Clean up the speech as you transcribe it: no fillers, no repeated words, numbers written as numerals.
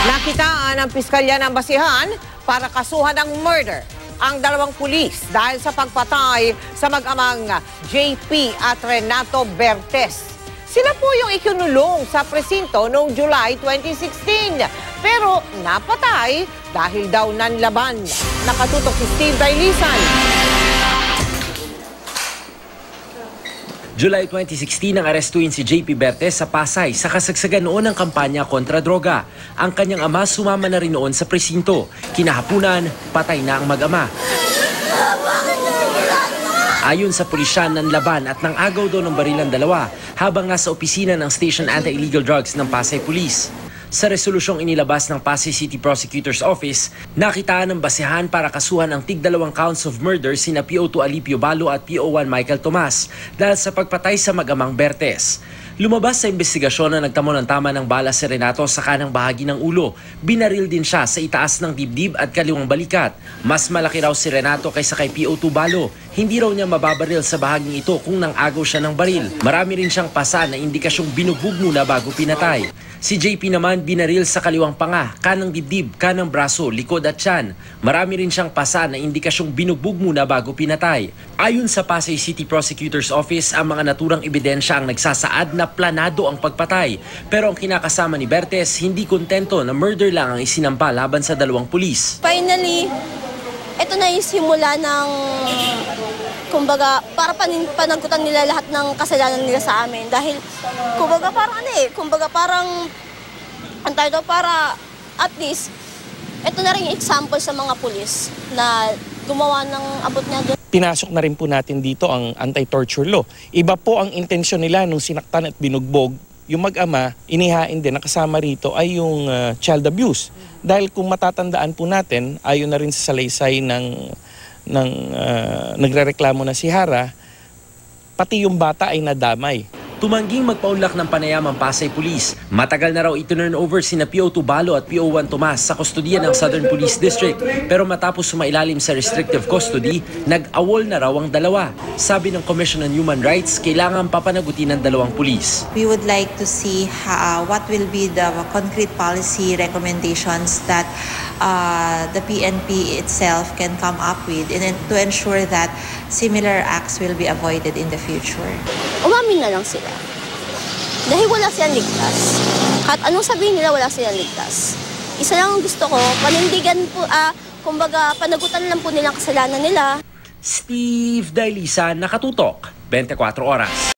Nakitaan ng piskalya ng basihan para kasuhan ng murder ang dalawang pulis dahil sa pagpatay sa mag-amang JP at Renato Bertes. Sila po yung ikinulong sa presinto noong July 2016 pero napatay dahil daw nanlaban. Nakatutok si Steve Dailisan. July 2016 nang arestuin si JP Bertes sa Pasay sa kasagsagan noon ng kampanya kontra droga. Ang kanyang ama sumama na rin noon sa presinto. Kinahapunan, patay na ang mag-ama. Ayon sa pulisya, nanlaban at nangagaw daw ng baril ang dalawa habang nasa opisina ng Station Anti-Illegal Drugs ng Pasay Police. Sa resolusyong inilabas ng Pasay City Prosecutor's Office, nakitaan ng basehan para kasuhan ang tig-2 counts of murder sina PO2 Alipio Balo at PO1 Michael Tomas dahil sa pagpatay sa mag-amang Bertes. Lumabas sa investigasyon na nagtamo ng tama ng bala si Renato sa kanang bahagi ng ulo. Binaril din siya sa itaas ng dibdib at kaliwang balikat. Mas malaki raw si Renato kaysa kay PO2 Balo. Hindi raw niya mababaril sa bahaging ito kung nang-agaw siya ng baril. Marami rin siyang pasa na indikasyong binugbog muna bago pinatay. Si JP naman binaril sa kaliwang panga, kanang dibdib, kanang braso, likod at tiyan. Marami rin siyang pasa na indikasyong binugbog muna bago pinatay. Ayon sa Pasay City Prosecutor's Office, ang mga naturang ebidensya ang nagsasaad na planado ang pagpatay. Pero ang kinakasama ni Bertes, hindi kontento na murder lang ang isinampa laban sa dalawang pulis. Finally, ito na yung simula ng, kumbaga, para panagutan nila lahat ng kasalanan nila sa amin. Dahil, kumbaga parang para at least, ito na rin yung example sa mga pulis na gumawa ng abot niya doon. Pinasok na rin po natin dito ang anti-torture law. Iba po ang intensyon nila nung sinaktan at binugbog. Yung mag-ama, inihain din, nakasama rito ay yung child abuse. Dahil kung matatandaan po natin, ayon na rin sa salaysay ng nagrereklamo na si Hara, pati yung bata ay nadamay. Tumangging magpaunlak ng panayam ang Pasay Police. Matagal na raw i-turn over sina PO2 Balo at PO1 Tomas sa kustodiya ng Southern Police District. Pero matapos sumailalim sa restrictive custody, nag-awol na raw ang dalawa. Sabi ng Commission on Human Rights, kailangan papanagutin ng dalawang pulis. We would like to see what will be the concrete policy recommendations that the PNP itself can come up with and to ensure that similar acts will be avoided in the future. Umamin na lang sila. Dahil wala silang ligtas. At anong sabihin nila, wala silang ligtas. Isa lang ang gusto ko, panindigan po, kumbaga, panagutan lang po nilang kasalanan nila. Steve Dailisan, Nakatutok, 24 Oras.